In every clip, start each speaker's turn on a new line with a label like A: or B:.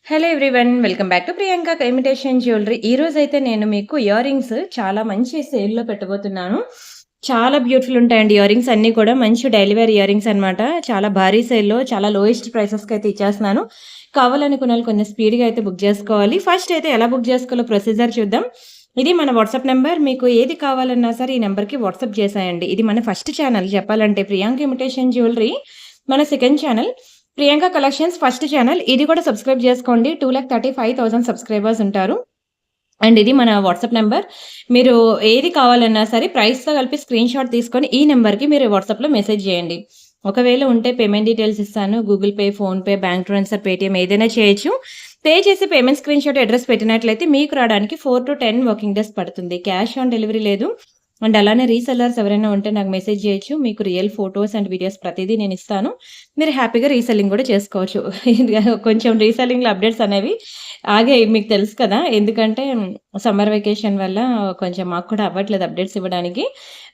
A: Hello everyone. Welcome back to Priyanka imitation jewellery. ఈరోజైతే నేను మీకు ఇయర్ రింగ్స్ చాలా మంచి సేల్‌లో పెట్టబోతున్నాను. చాలా బ్యూటిఫుల్ ఉంటాయండి ఇయర్ రింగ్స్ అన్నీ కూడా. మంచి డైలీ వేర్ ఇయర్ రింగ్స్ అనమాట. చాలా భారీ సేల్‌లో చాలా లోయెస్ట్ ప్రైసెస్‌కైతే ఇచ్చేస్తున్నాను. కావాలనుకున్నోళ్ళు కొంచెం స్పీడ్‌గా అయితే బుక్ చేసుకోవాలి. ఫస్ట్ అయితే ఎలా బుక్ చేసుకోవాలో ప్రొసీజర్ చూద్దాం. ఇది మన వాట్సాప్ నంబర్. మీకు ఏది కావాలన్నా సరే ఈ నంబర్‌కి వాట్సాప్ చేసేయండి. ఇది మన ఫస్ట్ ఛానల్ చెప్పాలంటే ప్రియాంక ఇమిటేషన్ జ్యువెలరీ మన second channel. Priyanka collections first channel. ఇది కూడా సబ్స్క్రైబ్ చేసుకోండి. 2,35,000 సబ్స్క్రైబర్స్ ఉంటారు. అండ్ ఇది మన వాట్సాప్ నంబర్. మీరు ఏది కావాలన్నా సరే ప్రైస్‌తో కలిపి స్క్రీన్‌షాట్ తీసుకొని ఈ నంబర్‌కి మీరు వాట్సాప్‌లో మెసేజ్ చేయండి. ఒకవేళ ఉంటే పేమెంట్ డీటెయిల్స్ ఇస్తాను. Google pay, PhonePe, bank transfer, Paytm ఏదైనా చేయొచ్చు. పే చేసి పేమెంట్ స్క్రీన్‌షాట్ అడ్రెస్ పెట్టినట్లయితే మీకు రావడానికి 4-10 వర్కింగ్ డేస్ పడుతుంది. క్యాష్ ఆన్ డెలివరీ లేదు. అండ్ అలానే రీసెల్లర్స్ ఎవరైనా ఉంటే నాకు మెసేజ్ చేయొచ్చు. మీకు రియల్ ఫోటోస్ అండ్ వీడియోస్ ప్రతీదీ నేనిస్తాను. మీరు హ్యాపీగా రీసెల్లింగ్ గూడా చేసుకోవచ్చు. ఇది కొంచెం రీసెల్లింగ్‌లో అప్డేట్స్ అనేవి ఆగాయి. మీకు తెలుసు కదా! ఎందుకంటే సమ్మర్ వెకేషన్ వల్ల కొంచెం మాకు కూడా అవ్వట్లేదు అప్డేట్స్ ఇవ్వడానికి.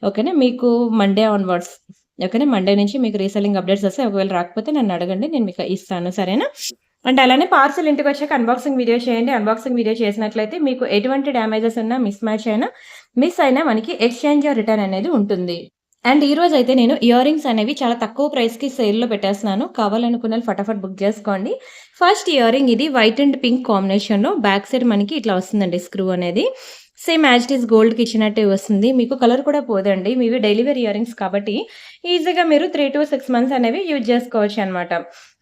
A: ఓకేనా. మీకు మండే ఆన్‌వర్డ్స్ ఓకేనా. మండే నుంచి మీకు రీసెల్లింగ్ అప్డేట్స్ వస్తాయి. ఒకవేళ రాకపోతే నన్ను అడగండి. నేను మీకు ఇస్తాను. సరేనా? అండ్ అలానే పార్సెల్ ఇంటికొచ్చాక అన్బాక్సింగ్ వీడియో చేయండి. అన్బాక్సింగ్ వీడియో చేసినట్లయితే మీకు ఎటువంటి డ్యామేజెస్ ఉన్నా, మిస్ మ్యాచ్ అయినా, మిస్ అయినా మనకి ఎక్స్‌చేంజ్ ఆర్ రిటర్న్ అనేది ఉంటుంది. అండ్ ఈరోజైతే నేను ఇయర్ రింగ్స్ అనేవి చాలా తక్కువ ప్రైస్‌కి సేల్‌లో పెట్టేస్తున్నాను. కావాలనుకున్నోళ్ళు ఫటాఫట్ బుక్ చేసుకోండి. ఫస్ట్ ఇయర్ రింగ్ ఇది వైట్ అండ్ పింక్ కాంబినేషన్‌లో బ్యాక్ సైడ్ మనకి ఇట్లా వస్తుందండి స్క్రూ అనేది. సేమ్ యాజ్ ఇట్ ఈస్ గోల్డ్‌కి ఇచ్చినట్టే వస్తుంది. మీకు కలర్ కూడా పోదండి. మీవి డైలీ వేర్ ఇయర్ రింగ్స్ కాబట్టి ఈజీగా మీరు 3-6 మంత్స్ అనేవి యూజ్ చేసుకోవచ్చనమాట.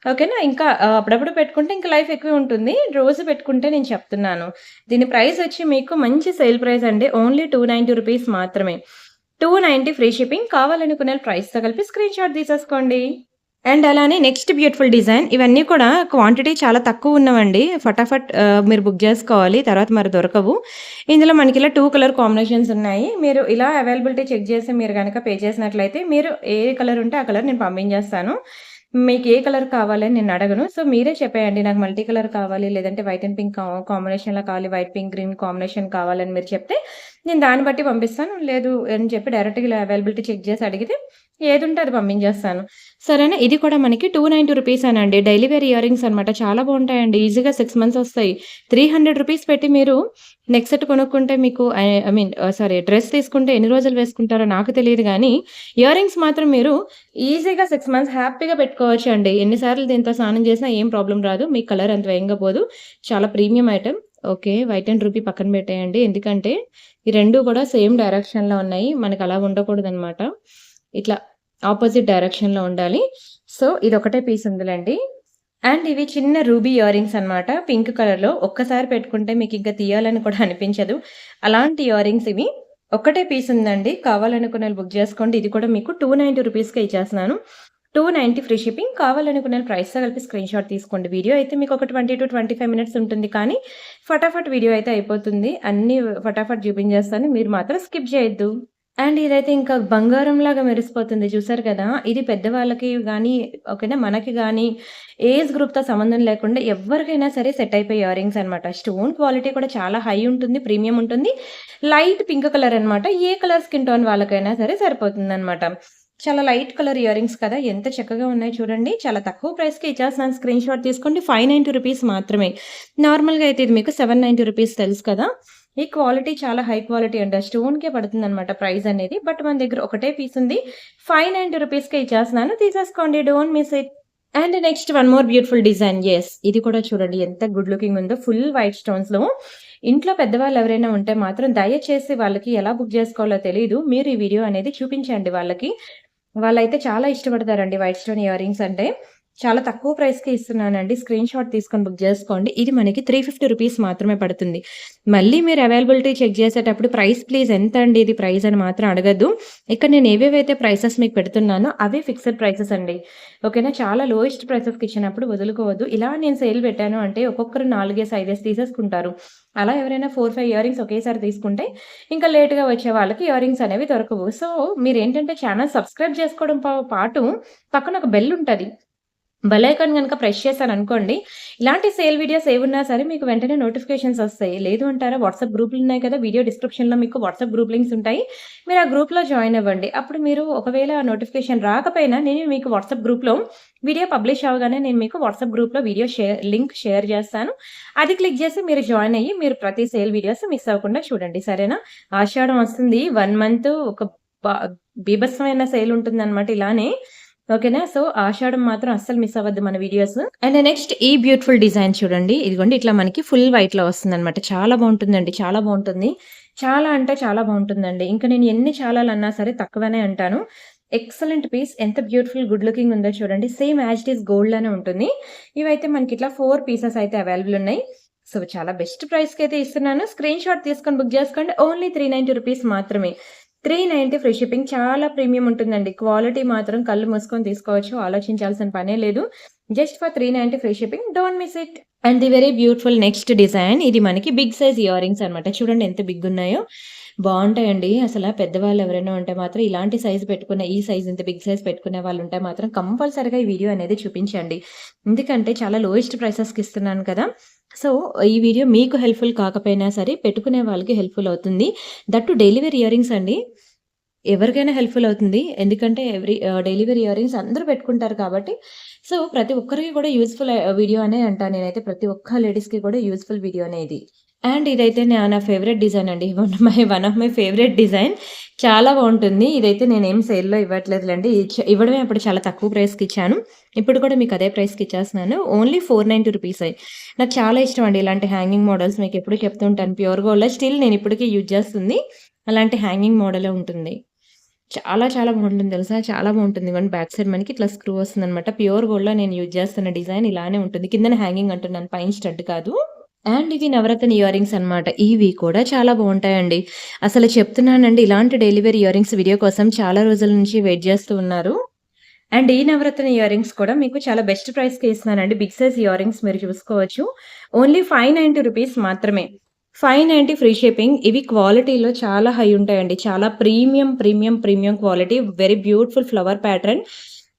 A: ఓకేనా. ఇంకా అప్పుడప్పుడు పెట్టుకుంటే ఇంకా లైఫ్ ఎక్కువే ఉంటుంది. రోజు పెట్టుకుంటే నేను చెప్తున్నాను. దీని ప్రైస్ వచ్చి మీకు మంచి సేల్ ప్రైస్ అండి. ఓన్లీ ₹290 మాత్రమే. 290 ఫ్రీ షిప్పింగ్. కావాలనుకునే ప్రైస్‌తో కలిపి స్క్రీన్‌షాట్ తీసేసుకోండి. అండ్ అలానే నెక్స్ట్ బ్యూటిఫుల్ డిజైన్. ఇవన్నీ కూడా క్వాంటిటీ చాలా తక్కువున్నవండి. ఫటాఫట్ మీరు బుక్ జేసుకోవాలి. తర్వాత మరి దొరకవు. ఇందులో మనకిలా 2 కలర్ కాంబినేషన్స్ ఉన్నాయి. మీరు ఇలా అవైలబిలిటీ చెక్ జేసి మీరు గనక పే చేసినట్లయితే మీరు ఏ కలర్ ఉంటే ఆ కలర్ నేను పంపించేస్తాను. మీకు ఏ కలర్ కావాలని నేను అడగను. సో, మీరే చెప్పేయండి. నాకు మల్టీ కలర్ కావాలి, లేదంటే వైట్ అండ్ పింక్ కాంబినేషన్‌లో కావాలి, వైట్, పింక్, గ్రీన్ కాంబినేషన్ కావాలని మీరు చెప్తే నేను దాన్ని బట్టి పంపిస్తాను. లేదు అని చెప్పి డైరెక్ట్‌గా ఇలా అవైలబిలిటీ చెక్ జేసి అడిగితే ఏదుంటే అది పంపించేస్తాను. సరేనా. ఇది కూడా మనకి ₹290 అనండి. డైలీ వేర్ ఇయర్ రింగ్స్ అనమాట. చాలా బావుంటాయండి. ఈజీగా 6 మంత్స్ ఒస్తాయి. ₹300 పెట్టి మీరు నెక్ సెట్ కొనుక్కుంటే మీకు ఐ మీన్ సారీ డ్రెస్ తీసుకుంటే ఎన్ని రోజులు వేసుకుంటారో నాకు తెలీదు గానీ, ఇయర్ రింగ్స్ మాత్రం మీరు ఈజీగా 6 మంత్స్ హ్యాపీగా పెట్టుకోవచ్చండి. ఎన్ని సార్లు దీంతో స్నానం చేసినా ఏం ప్రాబ్లమ్ రాదు. మీ కలర్ అంత వేగంగా పోదు. చాలా premium item. Okay. White and ruby పక్కన పెట్టేయండి. ఎందుకంటే ఈ 2 కూడా సేమ్ డైరెక్షన్‌లో ఉన్నాయి. మనకు అలా ఉండకూడదనమాట. ఇట్లా అపోజిట్ డైరెక్షన్‌లో ఉండాలి. సో, ఇదొకటే పీస్ ఉందిలెండి. అండ్ ఇవి చిన్న రూబీ ఇయర్ రింగ్స్ అన్నమాట. పింక్ కలర్‌లో ఒక్కసారి పెట్టుకుంటే మీకింక తీయాలని కూడా అనిపించదు. అలాంటి ఇయర్ రింగ్స్ ఇవి. ఒక్కటే పీస్ ఉందండి. కావాలనుకున్నోళ్ళు బుక్ చేసుకోండి. ఇది కూడా మీకు ₹290కే ఇచ్చేస్తున్నాను. 290 ఫ్రీ షిప్పింగ్. కావాలనుకున్నోళ్ళు ప్రైస్‌తో కలిపి స్క్రీన్‌షాట్ తీసుకోండి. వీడియో అయితే మీకు ఒక 20-25 మినిట్స్ ఉంటుంది. కానీ ఫటాఫట్ వీడియో అయితే అయిపోతుంది. అన్నీ ఫటాఫట్ చూపించేస్తాను. మీరు మాత్రం స్కిప్ చేయొద్దు. అండ్ ఇదైతే ఇంకా బంగారంలాగా మెరిసిపోతుంది చూసారు కదా! ఇది పెద్దవాళ్ళకి గానీ, ఓకేనా, మనకి గానీ ఏజ్ గ్రూప్‌తో సంబంధం లేకుండా ఎవ్వరికైనా సరే సెట్ అయిపోయే ఇయర్ రింగ్స్ అనమాట. స్టోన్ క్వాలిటీ కూడా చాలా హై ఉంటుంది. ప్రీమియం ఉంటుంది. లైట్ పింక్ కలర్ అనమాట. ఏ కలర్ స్కిన్ టోన్ వాళ్ళకైనా సరే సరిపోతుందనమాట. చాలా లైట్ కలర్ ఇయర్ రింగ్స్ కదా! ఎంత చక్కగా ఉన్నాయి చూడండి. చాలా తక్కువ ప్రైస్‌కి ఇచ్చేస్తున్నాను. స్క్రీన్‌షాట్ తీసుకోండి. ₹590 మాత్రమే. నార్మల్‌గా అయితే ఇది మీకు ₹790 తెలుసు కదా! ఈ క్వాలిటీ చాలా హై క్వాలిటీ అండి. ఆ స్టోన్‌కే పడుతుందనమాట ప్రైస్ అనేది. బట్ మన దగ్గర ఒకటే పీస్ ఉంది. ₹590కే ఇచ్చేస్తున్నాను. తీసేసుకోండి. Don't miss it. And next one more beautiful design. Yes. ఇది కూడా చూడండి ఎంత గుడ్ లుకింగ్ ఉందో. ఫుల్ వైట్ స్టోన్స్‌లో. ఇంట్లో పెద్దవాళ్ళు ఎవరైనా ఉంటే మాత్రం దయచేసి వాళ్ళకి ఎలా బుక్ చేసుకోవాలో తెలీదు. మీరు ఈ వీడియో అనేది చూపించండి వాళ్ళకి. వాళ్ళైతే చాలా ఇష్టపడతారండి వైట్ స్టోన్ ఇయర్ రింగ్స్ అంటే. చాలా తక్కువ ప్రైస్‌కే ఇస్తున్నానండి. స్క్రీన్‌షాట్ తీసుకొని బుక్ జేసుకోండి. ఇది మనకి ₹350 మాత్రమే పడుతుంది. మళ్ళీ మీరు అవైలబిలిటీ చెక్ చేసేటప్పుడు ప్రైస్ ప్లీజ్ ఎంతండి ఇది ప్రైస్ అని మాత్రం అడగద్దు. ఇక్కడ నేను ఏవేవైతే ప్రైసెస్ మీకు పెడుతున్నానో అవే ఫిక్స్డ్ ప్రైసెస్ అండి. ఓకేనా. చాలా లోయెస్ట్ ప్రైసెస్‌కి ఇచ్చినప్పుడు వదులుకోవద్దు. ఇలా నేను సేల్ పెట్టాను అంటే ఒక్కొక్కరు 4 5 తీసేసుకుంటారు. అలా ఎవరైనా 4, 5 ఇయర్ రింగ్స్ ఒకేసారి తీసుకుంటే ఇంకా లేట్‌గా వచ్చే వాళ్ళకి ఇయర్ రింగ్స్ అనేవి దొరకవు. సో, మీరేంటంటే ఛానెల్ సబ్స్క్రైబ్ చేసుకోవడం పాటు పక్కన ఒక బెల్ ఉంటది. బెల్ ఐకాన్ గనుక ప్రెస్ చేశారనుకోండి, ఇలాంటి సేల్ వీడియోస్ ఏవున్నా సరే మీకు వెంటనే నోటిఫికేషన్స్ ఒస్తాయి. లేదు అంటారా వాట్సాప్ గ్రూపులున్నాయి కదా! వీడియో డిస్క్రిప్షన్‌లో మీకు వాట్సాప్ గ్రూప్ లింక్స్ ఉంటాయి. మీరు ఆ గ్రూప్‌లో జాయిన్ అవ్వండి. అప్పుడు మీరు ఒకవేళ నోటిఫికేషన్ రాకపోయినా నేను మీకు వాట్సాప్ గ్రూప్‌లో వీడియో పబ్లిష్ అవ్వగానే నేను మీకు వాట్సాప్ గ్రూప్‌లో వీడియో లింక్ షేర్ చేస్తాను. అది క్లిక్ చేసి మీరు జాయిన్ అయ్యి మీరు ప్రతి సేల్ వీడియోస్ మిస్ అవ్వకుండా చూడండి. సరేనా? ఆషాఢం వస్తుంది. 1 మంత్ ఒక బ బీభత్సమైన సేల్ ఉంటుందన్నమాట ఇలానే. ఓకేనా. సో, ఆషాఢం మాత్రం అస్సలు మిస్ అవ్వద్దు మన వీడియోస్. అండ్ నెక్స్ట్ ఈ బ్యూటిఫుల్ డిజైన్ చూడండి. ఇదిగోండి ఇట్లా మనకి ఫుల్ వైట్‌లో వస్తుందనమాట. చాలా బావుంటుందండి. చాలా బావుంటుంది. చాలా అంటే చాలా బావుంటుందండి. ఇంక నేను ఎన్ని చాలాలన్నా సరే తక్కువనే అంటాను. Excellent piece. ఎంత బ్యూటిఫుల్ గుడ్ లుకింగ్ ఉందో చూడండి. Same as it is gold లానే ఉంటుంది. ఇవైతే మనకిట్లా 4 పీసెస్ అయితే అవైలబుల్ ఉన్నాయి. సో, చాలా బెస్ట్ ప్రైస్‌కైతే ఇస్తున్నాను. స్క్రీన్ షాట్ తీసుకొని బుక్ చేసుకోండి. ఓన్లీ 390 రూపీస్ మాత్రమే. 390 ఫ్రీ షిప్పింగ్. చాలా ప్రీమియం ఉంటుందండి. క్వాలిటీ మాత్రం కళ్ళు మూసుకొని తీసుకోవచ్చు. ఆలోచించాల్సిన పనే లేదు. Just for 390 free shipping. Don't miss it. And the very beautiful next design. ఇది మనకి బిగ్ సైజ్ ఇయర్ రింగ్స్ అనమాట. చూడండి ఎంత బిగ్గున్నాయో. బావుంటాయండి. అసల పెద్దవాళ్ళు ఎవరైనా ఉంటే మాత్రం ఇలాంటి సైజ్ పెట్టుకున్న ఈ సైజ్ ఇంత బిగ్ సైజ్ పెట్టుకునే వాళ్ళుంటే మాత్రం కంపల్సరీగా ఈ వీడియో అనేది చూపించండి. ఎందుకంటే చాలా లోయెస్ట్ ప్రైసెస్‌కి ఇస్తున్నాను కదా! సో, ఈ వీడియో మీకు హెల్ప్‌ఫుల్ కాకపోయినా సరే పెట్టుకునే వాళ్ళకి హెల్ప్‌ఫుల్ అవుతుంది. That to daily wear earrings అండి. ఎవరికైనా హెల్ప్‌ఫుల్ అవుతుంది. ఎందుకంటే డైలీ వేర్ ఇయర్ రింగ్స్ అందరూ పెట్టుకుంటారు కాబట్టి. సో, ప్రతి ఒక్కరికి కూడా యూజ్‌ఫుల్ వీడియో అనే అంటాను నేనైతే. ప్రతి ఒక్క లేడీస్‌కి కూడా యూజ్‌ఫుల్ వీడియోనే ఇది. అండ్ ఇదైతే నా ఫేవరెట్ డిజైన్ అండి. One of my favourite design. చాలా బావుంటుంది. ఇదైతే నేనేం సేల్‌లో ఇవ్వట్లేదులెండి. ఇవ్వడమే అప్పుడు చాలా తక్కువ ప్రైస్‌కి ఇచ్చాను. ఇప్పుడు కూడా మీకు అదే ప్రైస్‌కి ఇచ్చేస్తున్నాను. ఓన్లీ 490 రూపీసే. నాకు చాలా ఇష్టం అండి ఇలాంటి హ్యాంగింగ్ మోడల్స్. మీకెప్పుడు చెప్తూ ఉంటాను. ప్యూర్ గోల్డ్‌లో స్టిల్ నేను ఇప్పటికి యూజ్ చేస్తుంది. అలాంటి హ్యాంగింగ్ మోడలే ఉంటుంది. చాలా చాలా బావుంటుంది తెలుసా! చాలా బావుంటుంది. ఇదిగోండి బ్యాక్ సైడ్ మనకి ఇట్లా స్క్రూ వస్తుందనమాట. ప్యూర్ గోల్డ్‌లో నేను యూజ్ చేస్తున్న డిజైన్ ఇలానే ఉంటుంది. కిందన హ్యాంగింగ్ అంటున్నాను. పైన స్టడ్ కాదు. అండ్ ఇవి నవరత్న ఇయర్ రింగ్స్ అనమాట. ఇవి కూడా చాలా బావుంటాయండి. అసలు చెప్తున్నానండి ఇలాంటి daily wear earrings video కోసం చాలా రోజుల నుంచి వెయిట్ చేస్తూ ఉన్నారు. అండ్ ఈ నవరత్న ఇయర్ రింగ్స్ కూడా మీకు చాలా బెస్ట్ ప్రైస్‌కే ఇస్తున్నానండి. బిగ్ సైజ్ ఇయర్ రింగ్స్ మీరు చూసుకోవచ్చు. ఓన్లీ 590 రూపీస్ మాత్రమే. 590 ఫ్రీ షిప్పింగ్. ఇవి క్వాలిటీలో చాలా హై ఉంటాయండి. చాలా premium, premium, premium quality. Very beautiful flower pattern.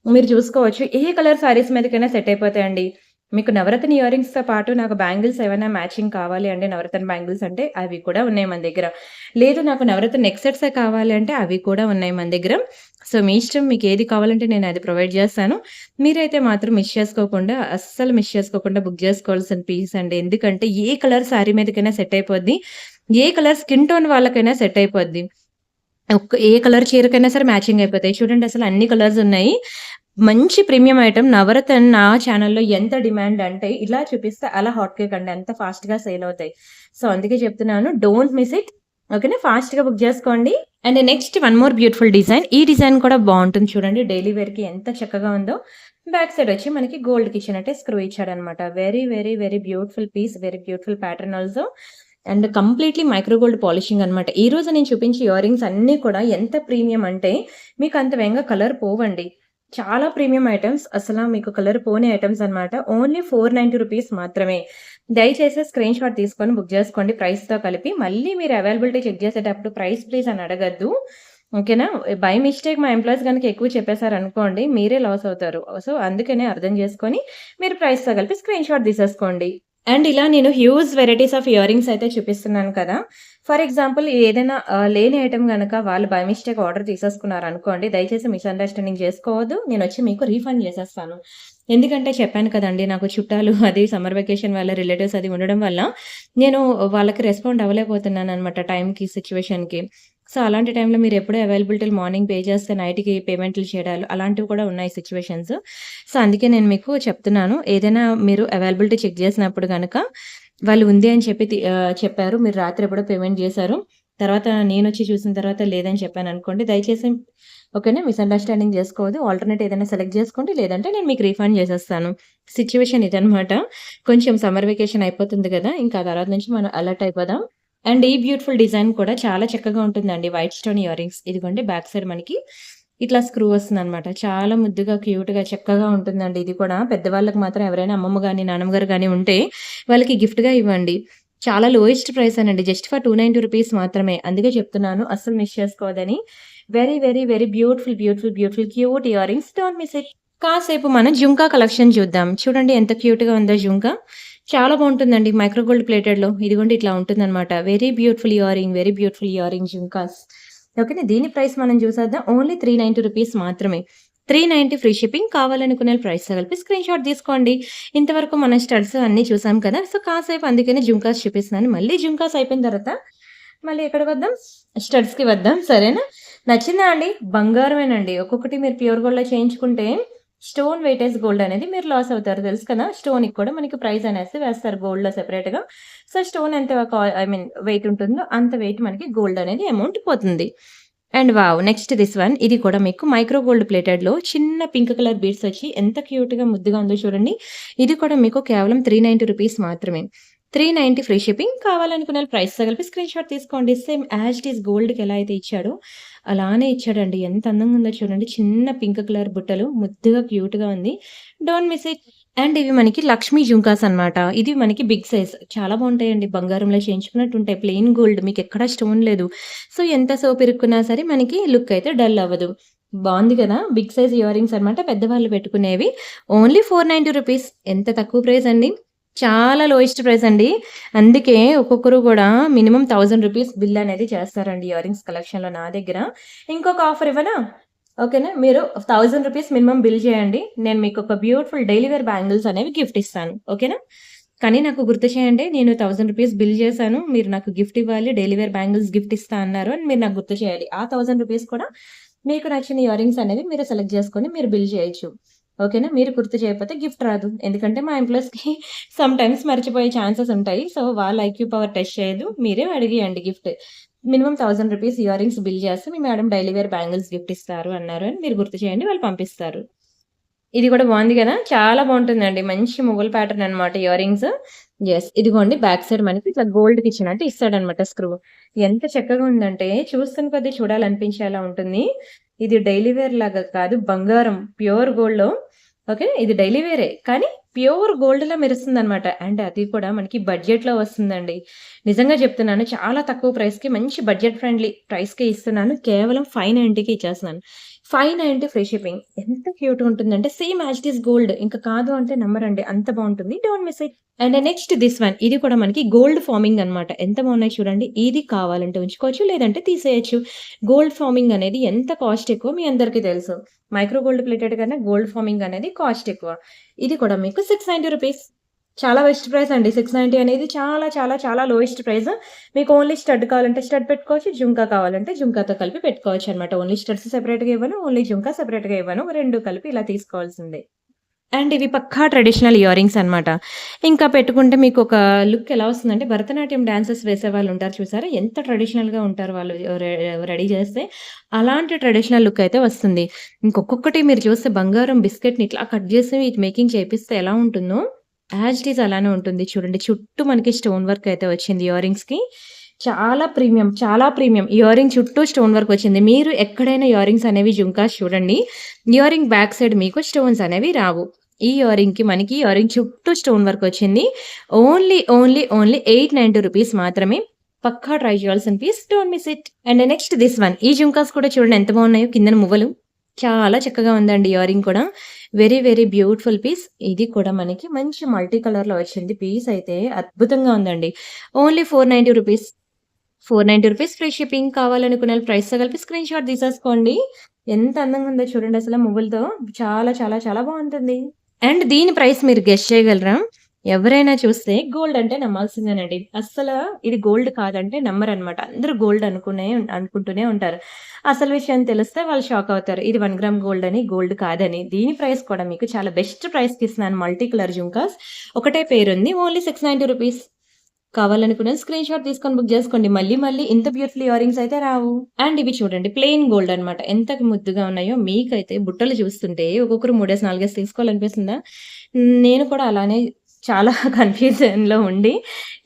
A: మీరు చూసుకోవచ్చు. ఏ కలర్ శారీస్ మీదకైనా సెట్ అయిపోతాయండి. మీకు నవరత్న ఇయర్ రింగ్స్‌తో పాటు నాకు బ్యాంగిల్స్ ఏవైనా మ్యాచింగ్ కావాలి అంటే నవరత్న బ్యాంగిల్స్ అంటే అవి కూడా ఉన్నాయి మన దగ్గర. లేదు నాకు నవరత్న నెక్ సెట్సే కావాలి అంటే అవి కూడా ఉన్నాయి మన దగ్గర. సో, మీ ఇష్టం మీకేది కావాలంటే నేను అది ప్రొవైడ్ చేస్తాను. మీరైతే మాత్రం మిస్ చేసుకోకుండా అస్సలు మిస్ చేసుకోకుండా బుక్ చేసుకోవాల్సిన పీస్ అండి. ఎందుకంటే ఏ కలర్ శారీ మీదకైనా సెట్ అయిపోద్ది. ఏ కలర్ స్కిన్ టోన్ వాళ్ళకైనా సెట్ అయిపోద్ది. ఏ కలర్ చీరకైనా సరే మ్యాచింగ్ అయిపోతాయి. చూడండి అసలు అన్ని కలర్స్ ఉన్నాయి. మంచి ప్రీమియం ఐటెమ్ నవరత్న నా ఛానెల్‌లో ఎంత డిమాండ్ అంటే ఇలా చూపిస్తే అలా హాట్ కేక్ అండి. అంత ఫాస్ట్‌గా సేల్ అవుతాయి. సో, అందుకే చెప్తున్నాను డోంట్ మిస్ ఇట్. ఓకేనా. ఫాస్ట్‌గా బుక్ చేసుకోండి. And next one more beautiful design. ఈ డిజైన్ కూడా బావుంటుంది చూడండి. డైలీ వేర్‌కి ఎంత చక్కగా ఉందో. బ్యాక్ సైడ్ వచ్చి మనకి గోల్డ్‌కి ఇచ్చినట్టే స్క్రూ ఇచ్చాడనమాట. Very, very, very beautiful piece. Very beautiful pattern also. And completely micro gold polishing అనమాట. ఈరోజు నేను చూపించే ఇయర్ రింగ్స్ అన్నీ కూడా ఎంత ప్రీమియం అంటే మీకు అంత వేగంగా కలర్ పోవండి. చాలా ప్రీమియం ఐటెమ్స్. అసల మీకు కలర్ పోని ఐటెమ్స్ అనమాట. ఓన్లీ 490 రూపీస్ మాత్రమే. దయచేసి స్క్రీన్ షాట్ తీసుకొని బుక్ చేసుకోండి ప్రైస్‌తో కలిపి. మళ్ళీ మీరు అవైలబిలిటీ చెక్ చేసేటప్పుడు ప్రైస్ ప్లీజ్ అని అడగొద్దు. ఓకేనా. బై మిస్టేక్ మా ఎంప్లాయీస్ గనుక ఎక్కువ చెప్పేసారనుకోండి మీరే లాస్ అవుతారు. సో, అందుకనే అర్థం చేసుకొని మీరు ప్రైస్‌తో కలిపి స్క్రీన్ షాట్ తీసేసుకోండి. అండ్ ఇలా నేను huge varieties of ear rings అయితే చూపిస్తున్నాను కదా! ఫర్ ఎగ్జాంపుల్ ఏదైనా లేని ఐటెమ్ గనక వాళ్ళు బై మిస్టేక్ ఆర్డర్ తీసేసుకున్నారనుకోండి, దయచేసి మిస్‌అండర్‌స్టాండింగ్ చేసుకోవద్దు. నేనొచ్చి మీకు రీఫండ్ చేసేస్తాను. ఎందుకంటే చెప్పాను కదండీ! నాకు చుట్టాలు అది సమ్మర్ వెకేషన్ వల్ల రిలేటివ్స్ అది ఉండడం వల్ల నేను వాళ్ళకి రెస్పాండ్ అవ్వలేకపోతున్నాననమాట టైంకి, సిట్యుయేషన్‌కి. సో, అలాంటి టైంలో మీరెప్పుడూ అవైలబిలిటీలు మార్నింగ్ పే చేస్తే నైట్‌కి పేమెంట్లు చేయడాలు అలాంటివి కూడా ఉన్నాయి సిట్యుయేషన్స్. సో, అందుకే నేను మీకు చెప్తున్నాను. ఏదైనా మీరు అవైలబిలిటీ చెక్ చేసినప్పుడు గనక వాళ్ళు ఉంది అని చెప్పారు. మీరు రాత్రి ఎప్పుడో పేమెంట్ చేశారు. తర్వాత నేనొచ్చి చూసిన తర్వాత లేదని చెప్పాననుకోండి. దయచేసి ఓకేనా. మిస్‌అండర్‌స్టాండింగ్ చేసుకోవద్దు. ఆల్టర్‌నేట్ ఏదైనా సెలెక్ట్ చేసుకోండి. లేదంటే నేను మీకు రీఫండ్ చేసేస్తాను. సిట్యుయేషన్ ఇదనమాట. కొంచెం సమ్మర్ వెకేషన్ అయిపోతుంది గదా! ఇంకా ఆ తర్వాత నుంచి మనం అలర్ట్ అయిపోదాం. అండ్ ఈ బ్యూటిఫుల్ డిజైన్ కూడా చాలా చక్కగా ఉంటుందండి. White stone ear rings. ఇదిగోండి బ్యాక్ సైడ్ మనకి ఇట్లా స్క్రూ వస్తుందనమాట. చాలా ముద్దుగా, క్యూట్‌గా, చక్కగా ఉంటుందండి ఇది కూడా. పెద్దవాళ్ళకి మాత్రం ఎవరైనా అమ్మమ్మ గాని, నానమ్మ గారు గాని ఉంటే వాళ్ళకి గిఫ్ట్‌గా ఇవ్వండి. చాలా లోయెస్ట్ ప్రైసేనండి. జస్ట్ ఫర్ 290 రూపీస్ మాత్రమే. అందుకే చెప్తున్నాను అస్సలు మిస్ చేసుకోవద్దని. Very, very, very beautiful, beautiful, beautiful cute earrings. Don't miss it. కాసేపు మనం జుంకా కలెక్షన్ చూద్దాం. చూడండి ఎంత క్యూట్‌గా ఉందో జుంకా. చాలా బావుంటుందండి. మైక్రో గోల్డ్ ప్లేటెడ్‌లో. ఇదిగోండి ఇట్లా ఉంటుందనమాట. Very beautiful earring, very beautiful earring jhumkas. ఓకేనా. దీని ప్రైస్ మనం చూసేద్దాం. ఓన్లీ రూ. 390 మాత్రమే. 390 ఫ్రీ షిప్పింగ్. కావాలనుకునే ప్రైస్‌తో కలిపి స్క్రీన్‌షాట్ తీసుకోండి. ఇంతవరకు మనం స్టడ్స్ అన్నీ చూసాం కదా! సో, కాసేపు అందుకనే జుంకాస్ చూపిస్తున్నాను. మళ్ళీ జుంకాస్ అయిపోయిన తర్వాత మళ్ళీ ఎక్కడికి వద్దాం? స్టడ్స్‌కి వద్దాం. సరేనా? నచ్చిందా అండి? బంగారమేనండి. ఒక్కొక్కటి మీరు ప్యూర్ గోల్డ్‌లో చేయించుకుంటే స్టోన్ వెయిటేజ్ గోల్డ్ అనేది మీరు లాస్ అవుతారు తెలుసు కదా! స్టోన్‌కి కూడా మనకి ప్రైస్ అనేసి వేస్తారు గోల్డ్‌లో సెపరేట్‌గా. సో, స్టోన్ ఎంత ఐ మీన్ వెయిట్ ఉంటుందో అంత వెయిట్ మనకి గోల్డ్ అనేది అమౌంట్ పోతుంది. And wow! Next this one. ఇది కూడా మీకు మైక్రో గోల్డ్ ప్లేటెడ్‌లో చిన్న పింక్ కలర్ బీడ్స్ వచ్చి ఎంత క్యూట్‌గా ముద్దుగా ఉందో చూడండి. ఇది కూడా మీకు కేవలం రూ. 390 మాత్రమే. 390 ఫ్రీ షిప్పింగ్. కావాలనుకున్న ప్రైస్‌తో కలిపి స్క్రీన్‌షాట్ తీసుకోండి. సేమ్ యాజ్ ఇట్ ఈజ్ గోల్డ్‌కి ఎలా అయితే ఇచ్చాడో అలానే ఇచ్చాడండి. ఎంత అందంగా ఉందో చూడండి. చిన్న పింక్ కలర్ బుట్టలు ముద్దుగా క్యూట్‌గా ఉంది. Don't miss it. అండ్ ఇవి మనకి లక్ష్మీ జుంకాస్ అన్నమాట. ఇది మనకి బిగ్ సైజ్. చాలా బావుంటాయండి. బంగారంలో చేయించుకున్నట్టు ఉంటాయి. ప్లెయిన్ గోల్డ్ మీకెక్కడ స్టోన్ లేదు. సో, ఎంత సోపు ఇరుక్కున్నా సరే మనకి లుక్ అయితే డల్ అవ్వదు. బావుంది కదా! బిగ్ సైజ్ ఇయర్ రింగ్స్ అన్నమాట. పెద్దవాళ్ళు పెట్టుకునేవి. ఓన్లీ రూ. 490. ఎంత తక్కువ ప్రైస్ అండి. చాలా లోయెస్ట్ ప్రైస్ అండి. అందుకే ఒక్కొక్కరు గూడా మినిమమ్ రూ. 1000 బిల్ అనేది చేస్తారండి ఇయర్ రింగ్స్ కలెక్షన్‌లో నా దగ్గర. ఇంకొక ఆఫర్ ఇవ్వనా? ఓకేనా. మీరు రూ. 1000 మినిమమ్ బిల్ చేయండి. నేను మీకొక బ్యూటిఫుల్ డైలీ వేర్ బ్యాంగిల్స్ అనేవి గిఫ్ట్ ఇస్తాను. ఓకేనా. కానీ నాకు గుర్తు చేయండి. నేను రూ. 1000 బిల్ చేశాను. మీరు నాకు గిఫ్ట్ ఇవ్వాలి. డైలీ వేర్ బ్యాంగిల్స్ గిఫ్ట్ ఇస్తా అన్నారు అని మీరు నాకు గుర్తు చేయాలి. ఆ రూ. 1000 కూడా మీకు నచ్చిన ఇయర్ రింగ్స్ అనేవి మీరు సెలెక్ట్ చేసుకొని మీరు బిల్ చేయొచ్చు. ఓకేనా. మీరు గుర్తు చేయకపోతే గిఫ్ట్ రాదు. ఎందుకంటే మా ఎంప్లాయీస్‌కి సమ్‌టైమ్స్ మర్చిపోయే ఛాన్సెస్ ఉంటాయి. సో, వాళ్ళ ఐక్యూ పవర్ టెస్ట్ చేయదు. మీరే అడిగియండి గిఫ్ట్. మినిమమ్ రూ. 1000 ఇయర్ రింగ్స్ బిల్ చేస్తే మీ madam daily wear bangles gift ఇస్తారు అన్నారు అని మీరు గుర్తు చేయండి. వాళ్ళు పంపిస్తారు. ఇది కూడా బావుంది గదా! చాలా బావుంటుందండి. మంచి మువ్వల ప్యాటర్న్ అన్నమాట ఇయర్ రింగ్స్. యెస్. ఇదిగోండి బ్యాక్ సైడ్ మనకి ఇట్లా గోల్డ్‌కి ఇచ్చినట్టు ఇస్తాడన్నమాట స్క్రూ. ఎంత చక్కగా ఉందంటే చూస్తున్న కొద్దీ చూడాలనిపించేలా ఉంటుంది. ఇది డైలీ వేర్ లాగా కాదు బంగారం ప్యూర్ గోల్డ్‌లో ఓకే. ఇది డైలీ వేరే. కానీ ప్యూర్ గోల్డ్‌లా మెరుస్తుందనమాట. అండ్ అది కూడా మనకి బడ్జెట్‌లో వస్తుందండి. నిజంగా చెప్తున్నాను. చాలా తక్కువ ప్రైస్‌కి మంచి బడ్జెట్ ఫ్రెండ్లీ ప్రైస్‌కే ఇస్తున్నాను. కేవలం 590కి ఇచ్చేస్తున్నాను. 590 ఫ్రీ షిప్పింగ్. ఎంత క్యూట్‌గా ఉంటుందంటే same as it is gold. ఇంక కాదు అంటే నమ్మరండి. అంత బావుంటుంది. Don't miss it. And next this one. ఇది కూడా మనకి గోల్డ్ ఫార్మింగ్ అనమాట. ఎంత బావున్నాయి చూడండి. ఇది కావాలంటే ఉంచుకోవచ్చు. లేదంటే తీసేయొచ్చు. గోల్డ్ ఫార్మింగ్ అనేది ఎంత కాస్ట్ ఎక్కువ మీ అందరికీ తెలుసు. మైక్రో గోల్డ్ ప్లేటెడ్ కన్నా గోల్డ్ ఫార్మింగ్ అనేది కాస్ట్ ఎక్కువ. ఇది కూడా మీకు రూ. 690. చాలా బెస్ట్ ప్రైస్ అండి. 690 అనేది చాలా చాలా చాలా లోయెస్ట్ ప్రైస్. మీకు ఓన్లీ స్టడ్ కావాలంటే స్టడ్ పెట్టుకోవచ్చు. జుంకా కావాలంటే జుంకాతో కలిపి పెట్టుకోవచ్చనమాట. ఓన్లీ స్టడ్స్ సెపరేట్‌గా ఇవ్వను. ఓన్లీ జుంకా సెపరేట్‌గా ఇవ్వను. 2 కలిపి ఇలా తీసుకోవాల్సిందే. అండ్ ఇవి పక్కా ట్రెడిషనల్ ఇయర్ రింగ్స్ అనమాట. ఇంకా పెట్టుకుంటే మీకొక లుక్ ఎలా వస్తుందంటే భరతనాట్యం డాన్సెస్ వేసేవాళ్ళు ఉంటారు చూసారా? ఎంత ట్రెడిషనల్‌గా ఉంటారు వాళ్ళు రెడీ చేస్తే. అలాంటి ట్రెడిషనల్ లుక్ అయితే వస్తుంది. ఇంకొక్కొక్కటి మీరు చూస్తే బంగారం బిస్కెట్‌ని ఇట్లా కట్ చేసి మేకింగ్ చేపిస్తే ఎలా ఉంటుందో యాజ్ ఇట్ ఈజ్ అలానే ఉంటుంది. చూడండి చుట్టూ మనకి స్టోన్ వర్క్ అయితే వచ్చింది ఇయర్ రింగ్స్‌కి. చాలా ప్రీమియం, చాలా ప్రీమియం. ఇయర్ రింగ్ చుట్టూ స్టోన్ వర్క్ వచ్చింది. మీరు ఎక్కడైనా ఇయర్ రింగ్స్ అనేవి జుంకాస్ చూడండి. ఇయర్ రింగ్ బ్యాక్ సైడ్ మీకు స్టోన్స్ అనేవి రావు. ఈ ఇయర్ రింగ్‌కి మనకి ఇయర్ రింగ్ చుట్టూ స్టోన్ వర్క్ వచ్చింది. ఓన్లీ రూ. 890 మాత్రమే. పక్కా ట్రై చేయాల్సిన piece. Don't miss it. And next this one. ఈ జుంకాస్ కూడా చూడండి ఎంత బాగున్నాయో కిందన మువ్వలు. చాలా చక్కగా ఉందండి ఇయర్ రింగ్ కూడా. Very very beautiful piece. ఇది కూడా మనకి మంచి మల్టీ కలర్‌లో వచ్చింది. పీస్ అయితే అద్భుతంగా ఉందండి. ఓన్లీ రూ. 490. రూ. 490 ఫ్రీ షిప్పింగ్. కావాలనుకున్న ప్రైస్‌తో కలిపి స్క్రీన్‌షాట్ తీసేసుకోండి. ఎంత అందంగా ఉందో చూడండి అసల మువ్వలతో. చాలా చాలా చాలా బావుంటుంది. అండ్ దీని ప్రైస్ మీరు గెస్ చేయగలరా? ఎవరైనా చూస్తే గోల్డ్ అంటే నమ్మాల్సిందేనండి. ఇది గోల్డ్ కాదంటే నమ్మరనమాట. అందరూ గోల్డ్ అనుకుంటూనే ఉంటారు. అసలు విషయం తెలిస్తే వాళ్ళు షాక్ అవుతారు. ఇది 1 గ్రామ్ గోల్డ్ అని, గోల్డ్ కాదని. దీని ప్రైస్ కూడా మీకు చాలా బెస్ట్ ప్రైస్‌కి ఇస్తున్నాను. Multi colour jhumkas. ఒకటే పేరుంది. ఓన్లీ రూ. 690. కావాలనుకున్న స్క్రీన్‌షాట్ తీసుకొని బుక్ జేసుకోండి. మళ్ళీ మళ్ళీ ఇంత బ్యూటిఫుల్ ఇయర్ రింగ్స్ అయితే రావు. అండ్ ఇవి చూడండి ప్లెయిన్ గోల్డ్ అన్నమాట. ఎంత ముద్దుగా ఉన్నాయో మీకైతే బుట్టలు చూస్తుంటే ఒక్కొక్కరు 3 4 తీసుకోవాలనిపిస్తుందా? నేను కూడా అలానే చాలా కన్‌ఫ్యూజన్‌లో ఉండి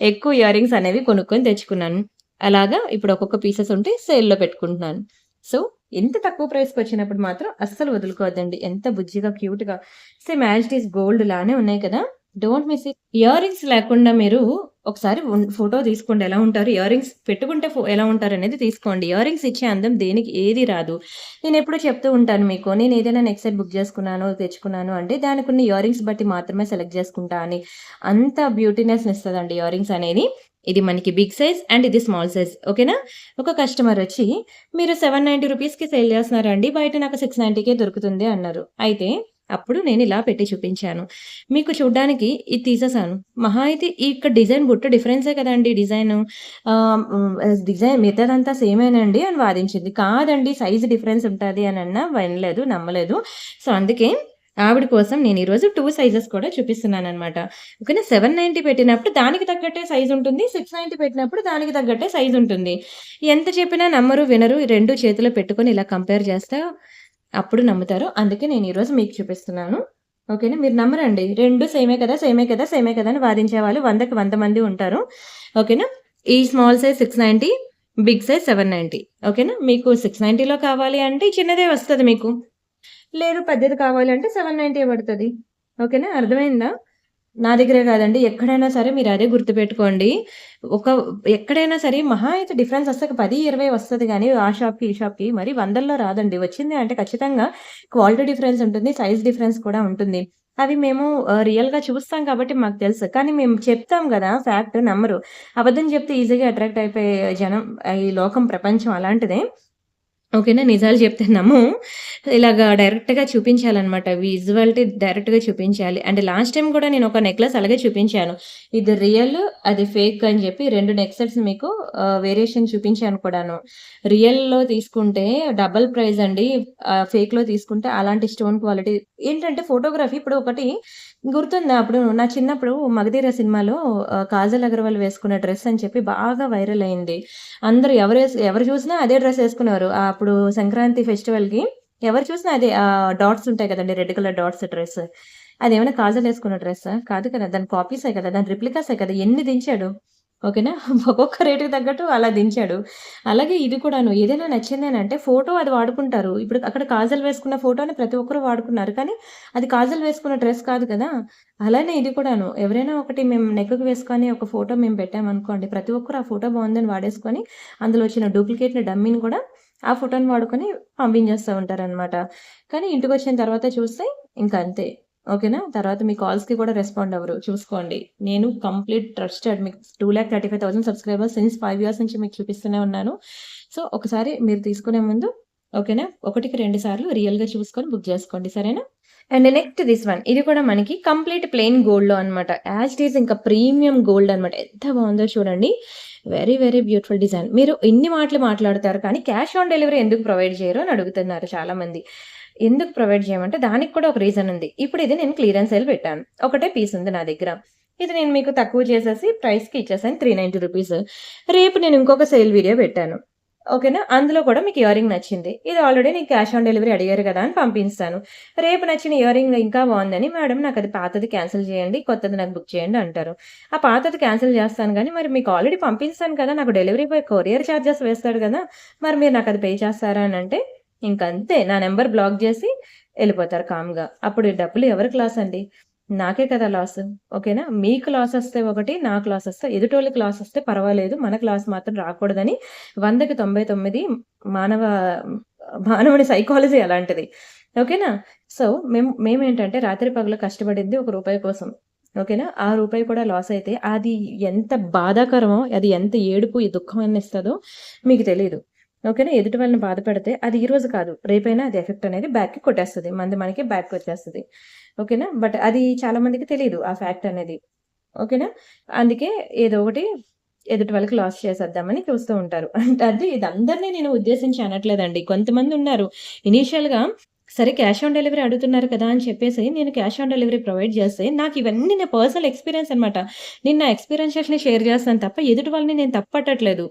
A: ఎక్కువ ఇయర్ రింగ్స్ అనేవి కొనుక్కొని తెచ్చుకున్నాను. అలాగా ఇప్పుడు ఒక్కొక్క పీసెస్ ఉంటే సేల్‌లో పెట్టుకుంటున్నాను. సో, ఇంత తక్కువ ప్రైస్‌కొచ్చినప్పుడు మాత్రం అస్సలు వదులుకోవద్దండి. ఎంత బుజ్జిగా, క్యూట్‌గా same as it is gold లానే ఉన్నాయి కదా! Don't miss it. Ear rings లేకుండా మీరు ఒకసారి ఫోటో తీసుకోండి ఎలా ఉంటారు, ఇయర్ రింగ్స్ పెట్టుకుంటే ఎలా ఉంటారనేది తీసుకోండి. ఇయర్ రింగ్స్ ఇచ్చే అందం దేనికి ఏది రాదు. నేనెప్పుడూ చెప్తూ ఉంటాను మీకు. నేనేదైనా నెక్ సెట్ బుక్ చేసుకున్నాను, తెచ్చుకున్నాను అంటే దానికున్న ఇయర్ రింగ్స్ బట్టి మాత్రమే సెలెక్ట్ చేసుకుంటా అని. అంత బ్యూటీనెస్‌నిస్తదండి ఇయర్ రింగ్స్ అనేది. ఇది మనకి బిగ్ సైజ్ అండ్ ఇది స్మాల్ సైజ్. ఓకేనా? ఒక కస్టమర్ వచ్చి మీరు 790 రూపీస్‌కి సేల్ చేస్తున్నారండి. బయట నాకు 690కే దొరుకుతుంది అన్నారు. అయితే అప్పుడు నేనిలా పెట్టి చూపించాను. మీకు చూడ్డానికి ఇది తీసేసాను. మహా అయితే ఇక్కడ డిజైన్ బుట్ట డిఫరెన్సే కదండీ డిజైను. డిజైన్ మిగతాదంతా సేమేనండి అని వాదించింది. కాదండి సైజ్ డిఫరెన్స్ ఉంటది అనన్నా వినలేదు, నమ్మలేదు. సో, అందుకే ఆవిడ కోసం నేను ఈరోజు 2 సైజెస్ కూడా చూపిస్తున్నాననమాట. ఓకేనా? 790 పెట్టినప్పుడు దానికి తగ్గట్టే సైజ్ ఉంటుంది. 690 పెట్టినప్పుడు దానికి తగ్గట్టే సైజ్ ఉంటుంది. ఎంత చెప్పినా నమ్మరు, వినరు. ఈ 2 చేతిలో పెట్టుకొని ఇలా కంపేర్ చేస్తే అప్పుడు నమ్ముతారు. అందుకే నేను ఈరోజు మీకు చూపిస్తున్నాను. ఓకేనా? మీరు నమ్మరండి. 2 సేమే కదా! సేమే కదా! సేమే కదా! అని వాదించేవాళ్ళు 100కి 100 మంది ఉంటారు. ఓకేనా? ఈ స్మాల్ సైజ్ 690, బిగ్ సైజ్ 790. ఓకేనా? మీకు 690లో కావాలి అంటే చిన్నదే వస్తది మీకు. లేదు పెద్దది కావాలి అంటే 790 పడతది. ఓకేనా? అర్థమైందా? నా దగ్గరే కాదండి. ఎక్కడైనా సరే మీరు అదే గుర్తుపెట్టుకోండి. ఒక ఎక్కడైనా సరే మహా అయితే డిఫరెన్స్ వస్తే ఒక 10, 20 వస్తది గానీ ఆ షాప్‌కి, ఈ షాప్‌కి మరి వందల్లో రాదండి. వచ్చింది అంటే ఖచ్చితంగా క్వాలిటీ డిఫరెన్స్ ఉంటుంది. సైజ్ డిఫరెన్స్ కూడా ఉంటుంది. అవి మేము రియల్‌గా చూస్తాం కాబట్టి మాకు తెలుసు. కానీ మేము చెప్తాం గదా! ఫ్యాక్ట్ నమ్మరు. అబద్ధం చెప్తే ఈజీగా అట్రాక్ట్ అయిపోయే జనం ఈ లోకం ప్రపంచం అలాంటిదే. ఓకేనా. నిజాలు చెప్తే నమ్మము. ఇలాగా డైరెక్ట్‌గా చూపించాలనమాట. విజువాలిటీ డైరెక్ట్‌గా చూపించాలి. అండ్ లాస్ట్ టైమ్ కూడా నేను ఒక నెక్లెస్ అలాగే చూపించాను. ఇది రియల్, అది ఫేక్ అని చెప్పి 2 నెక్ సెట్స్ మీకు వేరియేషన్ చూపించాను కూడాను. రియల్‌లో తీసుకుంటే డబుల్ ప్రైస్ అండి. ఫేక్‌లో తీసుకుంటే అలాంటి స్టోన్ క్వాలిటీ ఏంటంటే ఫోటోగ్రఫీ ఇప్పుడు ఒకటి గుర్తుందా? అప్పుడు నా చిన్నప్పుడు 'మగధీర' సినిమాలో కాజల్ అగర్వాల్ వేసుకున్న డ్రెస్ అని చెప్పి బాగా వైరల్ అయింది. అందరూ ఎవరు చూసినా అదే డ్రెస్ ఏసుకునేవారు. అప్పుడు సంక్రాంతి ఫెస్టివల్‌కి ఎవరు చూసినా అదే డాట్స్ ఉంటాయి కదండీ! Red colour dots dress. అదేమైనా కాజల్ ఏసుకున్న డ్రెస్సా? కాదు కదా! దాని కాపీసే కదా! దాని రిప్లికాసే కదా! ఎన్ని దించాడు. ఓకేనా? ఒక్కొక్క రేటుకి తగ్గట్టు అలా దించాడు. అలాగే ఇది కూడాను. ఏదైనా నచ్చిందనంటే ఫోటో అది వాడుకుంటారు. ఇప్పుడు అక్కడ కాజల్ వేసుకున్న ఫోటోని ప్రతి ఒక్కరు వాడుకున్నారు. కానీ అది కాజల్ వేసుకున్న డ్రెస్ కాదు కదా! అలానే ఇది కూడాను. ఎవరైనా ఒకటి మేము నెక్‌కి వేసుకొని ఒక ఫోటో మేము పెట్టామనుకోండి. ప్రతి ఒక్కరు ఆ ఫోటో బావుందని వాడేసుకొని అందులో వచ్చిన డూప్లికేట్‌ని డమ్మీని కూడా ఆ ఫోటోని వాడుకొని పంపించేస్తూ ఉంటారనమాట. కానీ ఇంటికొచ్చిన తర్వాత చూస్తే ఇంక అంతే. ఓకేనా? తర్వాత మీ కాల్స్‌కి కూడా రెస్పాండ్ అవ్వరు. చూసుకోండి. నేను కంప్లీట్ ట్రస్టెడ్ మీకు 2,35,000 సబ్స్క్రైబర్స్ సిన్స్ 5 ఇయర్స్ నుంచి మీకు చూపిస్తూనే ఉన్నాను. సో, ఒకసారి మీరు తీసుకునే ముందు ఓకేనా? ఒకటికి 2 సార్లు రియల్‌గా చూసుకొని బుక్ జేసుకోండి. సరేనా? And next this one. ఇది కూడా మనకి కంప్లీట్ ప్లెయిన్ గోల్డ్‌లో అనమాట. యాజ్ ఇట్ ఈజ్ ఇంకా ప్రీమియం గోల్డ్ అనమాట. ఎంత బావుందో చూడండి. Very, very beautiful design. మీరు ఇన్ని మాటలు మాట్లాడతారు కానీ క్యాష్ ఆన్ డెలివరీ ఎందుకు ప్రొవైడ్ చేయరు అని అడుగుతున్నారు చాలామంది. ఎందుకు ప్రొవైడ్ చేయమంటే దానికి కూడా ఒక రీజన్ ఉంది. ఇప్పుడు ఇది నేను క్లియరెన్స్ సేల్ పెట్టాను. ఒకటే పీస్ ఉంది నా దగ్గర. ఇది నేను మీకు తక్కువ చేసేసి ప్రైస్‌కి ఇచ్చేసాను 390 రూపీస్. రేపు నేను ఇంకొక సేల్ వీడియో పెట్టాను. ఓకేనా? అందులో కూడా మీకు ఇయర్ రింగ్ నచ్చింది. ఇది ఆల్రెడీ నేను క్యాష్ ఆన్ డెలివరీ అడిగారు కదా! అని పంపిస్తాను. రేపు నచ్చిన ఇయర్ రింగ్ ఇంకా బావుందని, మేడం నాకది పాతది క్యాన్సిల్ చేయండి. కొత్తది నాకు బుక్ చేయండి అంటారు. ఆ పాతది క్యాన్సిల్ చేస్తాను గానీ, మరి మీకు ఆల్రెడీ పంపిస్తాను కదా! నాకు డెలివరీ బాయ్ కొరియర్ చార్జెస్ వేస్తాడు కదా! మరి మీరు నాకది పే చేస్తారా అనంటే, ఇంకంతే నా నంబర్ బ్లాక్ జేసి ఎళ్ళిపోతారు కామ్‌గా. అప్పుడు ఈ డబ్బులు ఎవరికి లాస్ అండి? నాకే కదా లాస్. ఓకేనా? మీకు లాసొస్తే ఒకటి, నాకు లాసొస్తే ఎదుటోళ్ళకి లాసొస్తే పర్వాలేదు. మనకు లాస్ మాత్రం రాకూడదని 100కి 99 మానవ మానవుడి సైకాలజీ అలాంటిది. ఓకేనా? సో, మేమేంటంటే రాత్రి పగలు కష్టపడింది ఒక రూపాయి కోసం. ఓకేనా? ఆ రూపాయి కూడా లాస్ అయితే అది ఎంత బాధాకరమో, అది ఎంత ఏడుపు, దుఃఖమనిస్తదో మీకు తెలీదు. ఓకేనా? ఎదుటి వాళ్ళని బాధపెడితే అది ఈరోజు కాదు. రేపైనా అది ఎఫెక్ట్ అనేది బ్యాక్‌కి కొట్టేస్తది. మనది మనకే బ్యాక్‌కొచ్చేస్తది. ఓకేనా? బట్ అది చాలా మందికి తెలీదు ఆ ఫ్యాక్ట్ అనేది. ఓకేనా? అందుకే ఏదో ఒకటి ఎదుటి వాళ్ళకి లాస్ చేసేద్దామని చూస్తూ ఉంటారు. అంటే అది ఇది అందరిని నేను ఉద్దేశించి అనట్లేదండి. కొంతమందున్నారు ఇనీషియల్‌గా సరే క్యాష్ ఆన్ డెలివరీ అడుగుతున్నారు కదా! అని చెప్పేసి నేను క్యాష్ ఆన్ డెలివరీ ప్రొవైడ్ చేస్తే నాకివన్నీ నా పర్సనల్ ఎక్స్‌పీరియన్స్ అనమాట. నేను నా ఎక్స్‌పీరియన్సెస్‌ని షేర్ చేస్తాను తప్ప ఎదుటి వాళ్ళని నేను తప్పు పట్టట్లేదు.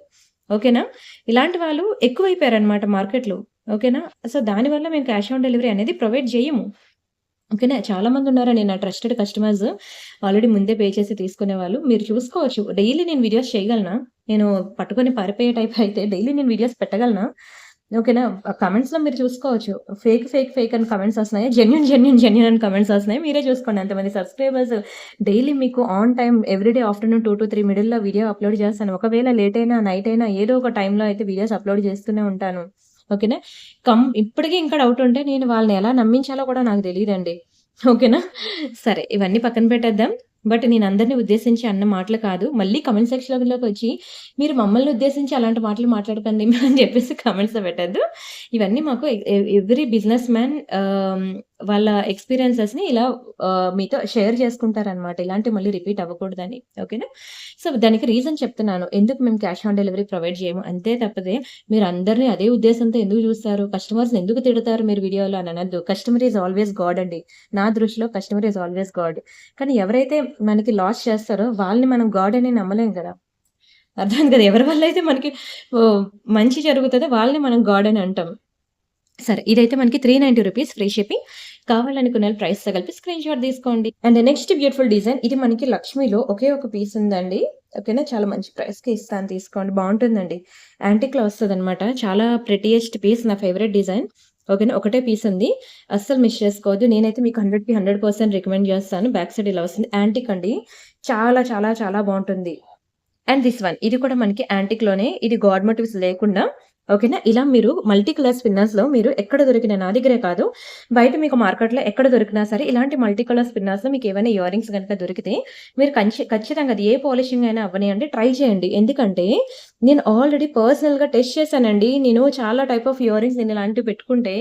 A: ఓకేనా? ఇలాంటి వాళ్ళు ఎక్కువైపోయారనమాట మార్కెట్‌లో. ఓకేనా? సో, దానివల్ల మేము క్యాష్ ఆన్ డెలివరీ అనేది ప్రొవైడ్ జేయము. ఓకేనా? చాలామందున్నారండి నా ట్రస్టెడ్ కస్టమర్స్. ఆల్రెడీ ముందే పే చేసి తీసుకునేవాళ్ళు. మీరు చూసుకోవచ్చు. డైలీ నేను వీడియోస్ చేయగలనా? నేను పట్టుకొని పారిపోయే టైప్ అయితే డైలీ నేను వీడియోస్ పెట్టగలనా? ఓకేనా? కమెంట్స్‌లో మీరు చూసుకోవచ్చు. ఫేక్, ఫేక్, ఫేక్ అని కమెంట్స్ వస్తున్నాయి. జెన్యూన్, జెన్యూన్, జెన్యూన్ అని కమెంట్స్ వస్తున్నాయి. మీరే చూసుకోండి ఎంతమంది సబ్‌స్క్రైబర్స్. డైలీ మీకు ఆన్ టైమ్ ఎవ్రీడే ఆఫ్టర్‌నూన్ 2-3 మిడిల్‌లో వీడియో అప్‌లోడ్ చేస్తాను. ఒకవేళ లేట్ అయినా, నైట్ అయినా ఏదో ఒక టైంలో అయితే వీడియోస్ అప్‌లోడ్ చేస్తూనే ఉంటాను. ఓకేనా? ఇప్పటికి ఇంకా డౌట్ ఉంటే నేను వాళ్ళని ఎలా నమ్మించాలో కూడా నాకు తెలీదండి. ఓకేనా? సరే ఇవన్నీ పక్కన పెట్టేద్దాం. బట్ నేను అందరిని ఉద్దేశించి అన్న మాటలు కాదు. మళ్ళీ కామెంట్ సెక్షన్‌లోకొచ్చి మీరు మమ్మల్ని ఉద్దేశించి అలాంటి మాటలు మాట్లాడకండి అని చెప్పేసి కామెంట్స్‌లో పెట్టొద్దు. ఇవన్నీ మాకు ఎవ్రీ బిజినెస్ మ్యాన్ వాళ్ళ ఎక్స్‌పీరియన్సెస్‌ని ఇలా మీతో షేర్ చేసుకుంటారనమాట. ఇలాంటివి మళ్ళీ రిపీట్ అవ్వకూడదని. ఓకేనా? సో, దానికి రీజన్ చెప్తున్నాను. ఎందుకు మేము క్యాష్ ఆన్ డెలివరీ ప్రొవైడ్ చేయము. అంతే తప్పితే మీరందరిని అదే ఉద్దేశంతో ఎందుకు చూస్తారు? కస్టమర్స్‌ని ఎందుకు తిడతారు మీరు వీడియోలో అని అనొద్దు. కస్టమర్ ఈజ్ ఆల్‌వేస్ గాడ్ అండి. నా దృష్టిలో కస్టమర్ ఈజ్ ఆల్‌వేస్ గాడ్. కానీ ఎవరైతే మనకి లాస్ చేస్తారో వాళ్ళని మనం గాడ్ అని నమ్మలేం కదా! అర్థమైంది కదా! ఎవరి వల్ల అయితే మనకి మంచి జరుగుతదో వాళ్ళని మనం గాడ్ అని అంటాం. సరే ఇదైతే మనకి రూ. 390 ఫ్రీ షిప్పింగ్. కావాలనుకున్న ప్రైస్‌తో కలిపి స్క్రీన్‌షాట్ తీసుకోండి. అండ్ నెక్స్ట్ బ్యూటిఫుల్ డిజైన్ ఇది మనకి లక్ష్మిలో ఒకే ఒక పీస్ ఉందండి. ఓకేనా? చాలా మంచి ప్రైస్‌కి ఇస్తాను తీసుకోండి. బావుంటుందండి. యాంటిక్‌లో వస్తదనమాట. చాలా ప్రెట్టియెస్ట్ పీస్ నా ఫేవరెట్ డిజైన్. ఓకేనా? ఒకటే పీస్ ఉంది. అస్సలు మిస్ చేసుకోవద్దు. నేనైతే మీకు 100కి 100% రికమెండ్ చేస్తాను. బ్యాక్ సైడ్ ఇలా వస్తుంది. యాంటిక్ అండి. చాలా చాలా చాలా బావుంటుంది. అండ్ దిస్ వన్ ఇది కూడా మనకి యాంటిక్‌లోనే ఇది గాడ్ మోటివ్స్ లేకుండా ఓకేనా? ఇలా మీరు మల్టీ కలర్ స్పిన్నర్స్‌లో మీరు ఎక్కడ దొరికిన నా దగ్గరే కాదు, బయట మీకు మార్కెట్‌లో ఎక్కడ దొరికినా సరే ఇలాంటి మల్టీ కలర్ స్పిన్నర్స్‌లో మీకు ఏవైనా ఇయర్ రింగ్స్ గనుక దొరికితే మీరు ఖచ్చితంగా అది ఏ పాలిషింగ్ అయినా అవ్వనియండి ట్రై చేయండి. ఎందుకంటే నేను ఆల్రెడీ పర్సనల్‌గా టెస్ట్ చేశానండి. నేను చాలా టైప్ ఆఫ్ ఇయర్ రింగ్స్ నేను ఇలాంటివి పెట్టుకుంటే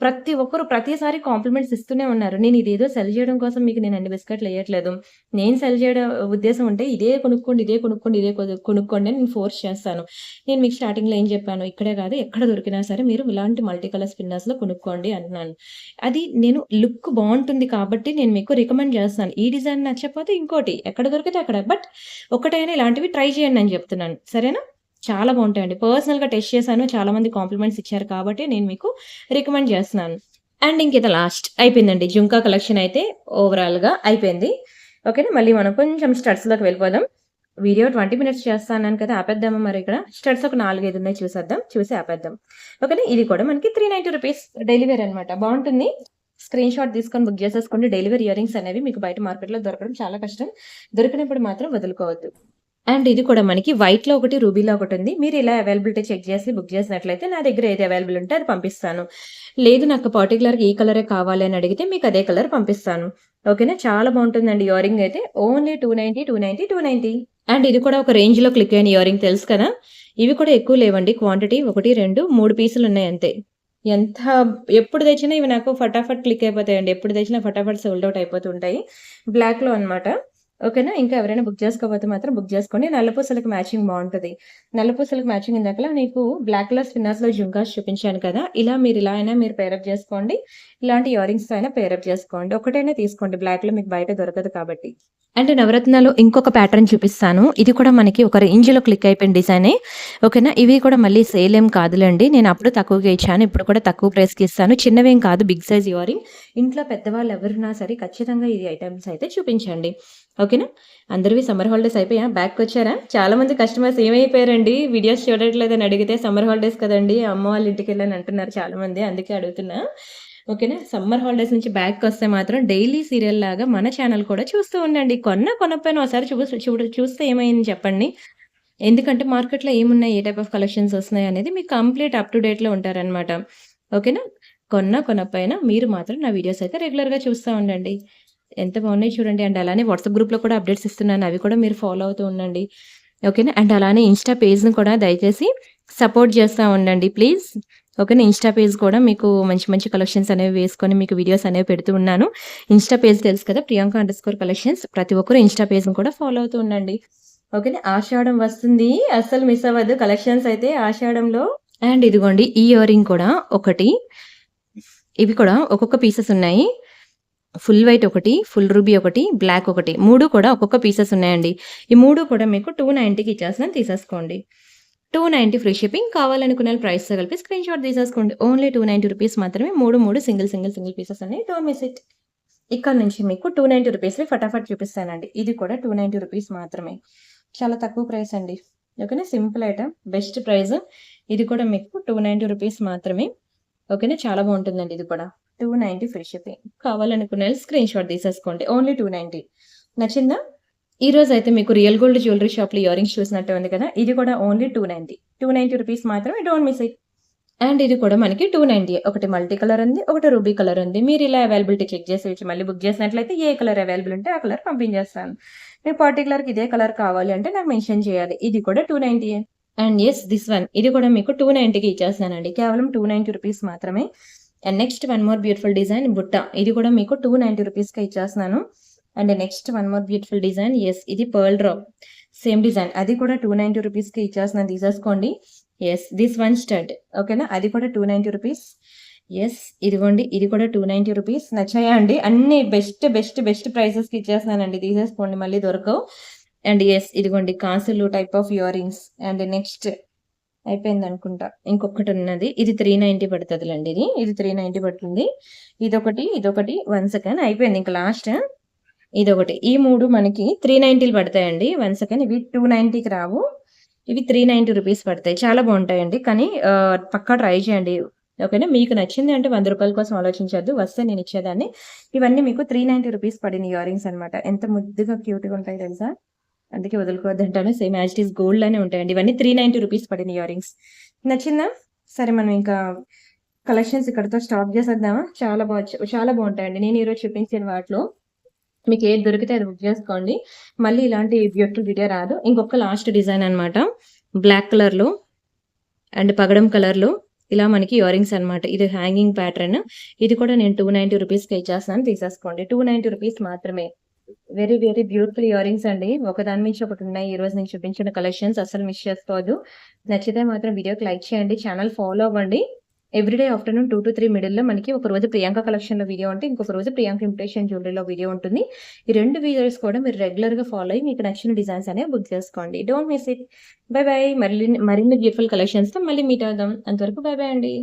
A: ప్రతి ఒక్కరు ప్రతిసారి కాంప్లిమెంట్స్ ఇస్తూనే ఉన్నారు. నేను ఇదేదో సెల్ చేయడం కోసం మీకు నేను అన్ని బిస్కెట్‌లు ఎయట్లేదు. నేను సెల్ చేయడం ఉద్దేశ్యం ఉంటే ఇదే కొనుక్కోండి, ఇదే కొనుక్కోండి, ఇదే కొనుక్కోండి అని నేను ఫోర్స్ చేస్తాను. నేను మీకు స్టార్టింగ్‌లో ఏం చెప్పాను, ఇక్కడే కాదు ఎక్కడ దొరికినా సరే మీరు ఇలాంటి మల్టీ కలర్ స్పిన్నర్స్‌లో కొనుక్కోండి అంటున్నాను. అది నేను లుక్ బావుంటుంది కాబట్టి నేను మీకు రికమెండ్ చేస్తాను. ఈ డిజైన్ నచ్చకపోతే ఇంకోటి ఎక్కడ దొరికితే అక్కడ. బట్ ఒకటైనా ఇలాంటివి ట్రై చేయండి అని చెప్తున్నాను. సరేనా? చాలా బావుంటాయండి. పర్సనల్‌గా టెస్ట్ చేశాను. చాలా మంది కాంప్లిమెంట్స్ ఇచ్చారు కాబట్టి నేను మీకు రికమెండ్ చేస్తున్నాను. అండ్ ఇంకిది లాస్ట్ అయిపోయిందండి. జుంకా కలెక్షన్ అయితే ఓవరాల్‌గా అయిపోయింది. ఓకేనా? మళ్ళీ మనం కొంచెం స్టడ్స్‌లోకి వెళ్ళిపోదాం. వీడియో 20 మినిట్స్ చేస్తా అన్నాను కదా! ఆపేద్దామా మరి ఇక్కడ? స్టడ్స్ ఒక 4, 5 ఉన్నాయి చూసేద్దాం. చూసి ఆపేద్దాం. ఓకేనా? ఇది కూడా మనకి రూ. 390 డైలీ వేర్ అనమాట. బావుంటుంది. స్క్రీన్‌షాట్ తీసుకొని బుక్ చేసేసుకోండి. డైలీ వేర్ ఇయర్ రింగ్స్ అనేవి మీకు బయట మార్కెట్‌లో దొరకడం చాలా కష్టం. దొరికినప్పుడు మాత్రం వదులుకోవద్దు. అండ్ ఇది కూడా మనకి వైట్‌లో ఒకటి, రూబీలో ఒకటుంది. మీరు ఇలా అవైలబిలిటీ చెక్ చేసి బుక్ చేసినట్లయితే నా దగ్గర ఏది అవైలబుల్ ఉంటే అది పంపిస్తాను. లేదు నాకు పర్టిక్యులర్‌గా ఈ కలరే కావాలి అని అడిగితే మీకు అదే కలర్ పంపిస్తాను. ఓకేనా? చాలా బావుంటుందండి ఇయర్ రింగ్ అయితే. ఓన్లీ 290, 290, 290. అండ్ ఇది కూడా ఒక రేంజ్‌లో క్లిక్ అయిన ఇయర్ రింగ్ తెలుసు కదా! ఇవి కూడా ఎక్కువ లేవండి క్వాంటిటీ 1, 2, 3 పీసులున్నాయి అంతే. ఎంత ఎప్పుడు తెచ్చినా ఇవి నాకు ఫటాఫట్ క్లిక్ అయిపోతాయండి. ఎప్పుడు తెచ్చినా ఫటాఫట్ సోల్డ్ ఔట్ అయిపోతుంటాయి. బ్లాక్‌లో అన్నమాట. ఓకేనా? ఇంకా ఎవరైనా బుక్ చేసుకోకపోతే మాత్రం బుక్ చేసుకోండి. నల్ల పూసలకి మ్యాచింగ్ బావుంటది. నల్ల పూసలకి మ్యాచింగ్ ఇందాకలా నీకు బ్లాక్ కలర్ స్పిన్నర్స్‌లో జుంకాస్ చూపించాను కదా! ఇలా అయినా మీరు పేరప్ చేసుకోండి. ఇలాంటి ఇయర్ రింగ్స్‌తో అయినా పేరప్ చేసుకోండి. ఒకటైనా తీసుకోండి. బ్లాక్‌లో మీకు బయట దొరకదు కాబట్టి. అంటే నవరత్నాలో ఇంకొక ప్యాటర్న్ చూపిస్తాను. ఇది కూడా మనకి ఒక రేంజ్‌లో క్లిక్ అయిపోయిన డిజైనే. ఓకేనా? ఇవి కూడా మళ్ళీ సేల్ ఏం కాదులెండి. నేను అప్పుడు తక్కువకే ఇచ్చాను. ఇప్పుడు కూడా తక్కువ ప్రైస్‌కి ఇస్తాను. చిన్నవేం కాదు బిగ్ సైజ్ ఇయర్ రింగ్. ఇంట్లో పెద్దవాళ్ళు ఎవరున్నా సరే ఖచ్చితంగా ఈ ఐటెమ్స్ అయితే చూపించండి. ఓకేనా? అందరివి సమ్మర్ హాలిడేస్ అయిపోయా? బ్యాక్‌కొచ్చారా? చాలా మంది కస్టమర్స్ ఏమైపోయారండి వీడియోస్ చూడట్లేదని అడిగితే సమ్మర్ హాలిడేస్ కదండీ! అమ్మ వాళ్ళ ఇంటికెళ్ళాను అంటున్నారు చాలా మంది. అందుకే అడుగుతున్నా. ఓకేనా? సమ్మర్ హాలిడేస్ నుంచి బ్యాక్‌కొస్తే మాత్రం డైలీ సీరియల్‌లాగా మన ఛానెల్ కూడా చూస్తూ ఉండండి. కొనకపోయినా ఒకసారి చూస్తే ఏమైంది చెప్పండి? ఎందుకంటే మార్కెట్‌లో ఏమున్నాయి, ఏ టైప్ ఆఫ్ కలెక్షన్స్ వస్తున్నాయి అనేది మీకు కంప్లీట్ అప్ టు డేట్‌లో ఉంటారనమాట. ఓకేనా? కొనకపోయినా మీరు మాత్రం నా వీడియోస్ అయితే రెగ్యులర్‌గా చూస్తా ఉండండి. ఎంత బాగున్నాయి చూడండి. అండ్ అలానే వాట్సాప్ గ్రూప్‌లో కూడా అప్డేట్స్ ఇస్తున్నాను. అవి కూడా మీరు ఫాలో అవుతూ ఉండండి. ఓకేనా? అండ్ అలానే ఇన్‌స్టా పేజ్‌ని కూడా దయచేసి సపోర్ట్ చేస్తా ఉండండి ప్లీజ్. ఓకేనా? ఇన్‌స్టా పేజ్ కూడా మీకు మంచి మంచి కలెక్షన్స్ అనేవి వేసుకొని మీకు వీడియోస్ అనేవి పెడుతూ ఉన్నాను. ఇన్‌స్టా పేజ్ తెలుసు కదా! ప్రియాంక_కలెక్షన్స్. ప్రతి ఒక్కరు ఇన్‌స్టా పేజ్‌ని కూడా ఫాలో అవుతూ ఉండండి. ఓకేనా? ఆషాఢం వస్తుంది. అస్సలు మిస్ అవ్వద్దు కలెక్షన్స్ అయితే ఆషాఢంలో. అండ్ ఇదిగోండి ఈ ఇయర్ రింగ్ కూడా ఒకటి. ఇవి కూడా ఒక్కొక్క పీసెస్ ఉన్నాయి. ఫుల్ వైట్ ఒకటి, ఫుల్ రూబీ ఒకటి, బ్లాక్ ఒకటి. 3 కూడా ఒక్కొక్క పీసెస్ ఉన్నాయండి. ఈ 3 కూడా మీకు 290కి ఇచ్చేస్తున్నాను తీసేసుకోండి. 290 ఫ్రీ షిప్పింగ్. కావాలనుకున్న ప్రైస్‌తో కలిపి స్క్రీన్‌షాట్ తీసేసుకోండి. ఓన్లీ రూ. 290 మాత్రమే. 3 సింగిల్ పీసెస్ ఉన్నాయి. Don't miss it. ఇక్కడ నుంచి మీకు రూ. 290వి ఫటాఫట్ చూపిస్తానండి. ఇది కూడా రూ. 290 మాత్రమే. చాలా తక్కువ ప్రైస్ అండి. ఓకేనా. Simple item, best price. ఇది కూడా మీకు 290 రూపీస్ మాత్రమే. ఓకేనా. చాలా బాగుంటుందండి ఇది కూడా. 290 ఫ్రీ షిప్పింగ్. కావాలనుకునే వాళ్ళు స్క్రీన్ షాట్ తీసేసుకోండి. ఓన్లీ 290. నచ్చిందా? ఈ రోజైతే మీకు రియల్ గోల్డ్ జ్యువెలరీ షాప్‌లో ఇయర్ రింగ్స్ చూసినట్టే ఉంది కదా! ఇది కూడా ఓన్లీ 290. 290 రూపీస్ మాత్రమే. Don't miss it. అండ్ ఇది కూడా మనకి 290. ఒకటి మల్టీ కలర్ ఉంది. ఒకటి రూబీ కలర్ ఉంది. మీరు ఇలా అవైలబిలిటీ చెక్ చేసి మళ్ళీ బుక్ చేసినట్లయితే ఏ కలర్ అవైలబుల్ ఉంటే ఆ కలర్ పంపించేస్తాను. మీకు పర్టిక్యులర్‌గా ఇదే కలర్ కావాలి అంటే నాకు మెన్షన్ చేయాలి. ఇది కూడా 290. And yes, this one. ఇది కూడా మీకు 290కి ఇచ్చేస్తున్నానండి. కేవలం 290 రూపీస్ మాత్రమే. And next one more beautiful design బుట్ట. ఇది కూడా మీకు 290 రూపీస్‌కే ఇచ్చేస్తున్నాను. And next one more beautiful design. Yes, ఇది పర్ల్ డ్రాప్. Same design. అది కూడా 290 రూపీస్‌కి ఇచ్చేస్తున్నాను. తీసేసుకోండి. Yes, this one stud. ఓకేనా. అది కూడా 290 రూపీస్. యెస్, ఇదిగోండి. ఇది కూడా 290 రూపీస్. నచ్చాయా అండి? అన్ని బెస్ట్ బెస్ట్ బెస్ట్ ప్రైసెస్‌కి ఇచ్చేస్తున్నానండి. తీసేసుకోండి, మళ్ళీ దొరకవు. అండ్ యెస్, ఇదిగోండి కాసులు type of earrings. And next అయిపోయిందనుకుంటా. ఇంకొకటున్నది. ఇది 390 పడతదిలెండి ఇది. ఇది 390 పడుతుంది. ఇదొకటి 1 సెకండ్ అయిపోయింది. ఇంక లాస్ట్ ఇదొకటి. ఈ 3 మనకి 390లు పడతాయండి. 1 సెకండ్. ఇవి 290కి రావు. ఇవి 390 రూపీస్ పడతాయి. చాలా బావుంటాయండి. కానీ పక్కా ట్రై చేయండి. ఓకేనా. మీకు నచ్చింది అంటే రూ. 100 కోసం ఆలోచించొద్దు. వస్తే నేనిచ్చేదాన్ని. ఇవన్నీ మీకు 390 రూపీస్ పడిన ఇయర్ రింగ్స్ అనమాట. ఎంత ముద్దుగా క్యూట్‌గా ఉంటాయి తెలుసా? అందుకే వదులుకోవద్దంటాను. Same as it is gold లానే ఉంటాయండి. ఇవన్నీ 390 రూపీస్ పడిన ఇయర్ రింగ్స్. నచ్చిందా? సరే, మనం ఇంకా కలెక్షన్స్ ఇక్కడితో స్టాప్ చేసేద్దామా? చాలా బావుంటాయండి. నేను ఈరోజు చూపించిన వాటిలో మీకు ఏది దొరికితే అది బుక్ చేసుకోండి. మళ్ళీ ఇలాంటి బ్యూటిఫుల్ వీడియో రాదు. ఇంకొక లాస్ట్ డిజైన్ అనమాట. బ్లాక్ కలర్‌లో అండ్ పగడం కలర్‌లో ఇలా మనకి ఇయర్ రింగ్స్ అనమాట. ఇది హ్యాంగింగ్ ప్యాటర్న్. ఇది కూడా నేను 290 రూపీస్‌కి ఇచ్చేస్తున్నాను. తీసేసుకోండి. 290 రూపీస్ మాత్రమే. Very very beautiful ear rings అండి. ఒకదాని మించి ఒకటి ఉన్నాయి. ఈ రోజు నేను చూపించిన కలెక్షన్స్ అస్సలు మిస్ చేసుకోవద్దు. నచ్చితే మాత్రం వీడియోకి లైక్ చేయండి. ఛానల్ ఫాలో అవ్వండి. ఎవ్రీడే ఆఫ్టర్‌నూన్ 2-3 మిడిల్‌లో మనకి ఒక రోజు ప్రియాంక కలెక్షన్‌లో వీడియో ఉంటే, ఇంకొక రోజు ప్రియాంక ఇమిటేషన్ జ్యువెలరీలో వీడియో ఉంటుంది. ఈ 2 వీడియోస్ కూడా మీరు రెగ్యులర్‌గా ఫాలో అయ్యి మీకు నచ్చిన డిజైన్స్ అనేవి బుక్ చేసుకోండి. Don't miss it. By by. మరిన్ని బ్యూటిఫుల్ కలెక్షన్స్‌తో మళ్ళీ మీట్ అవుదాం. అంతవరకు బై బై అండి.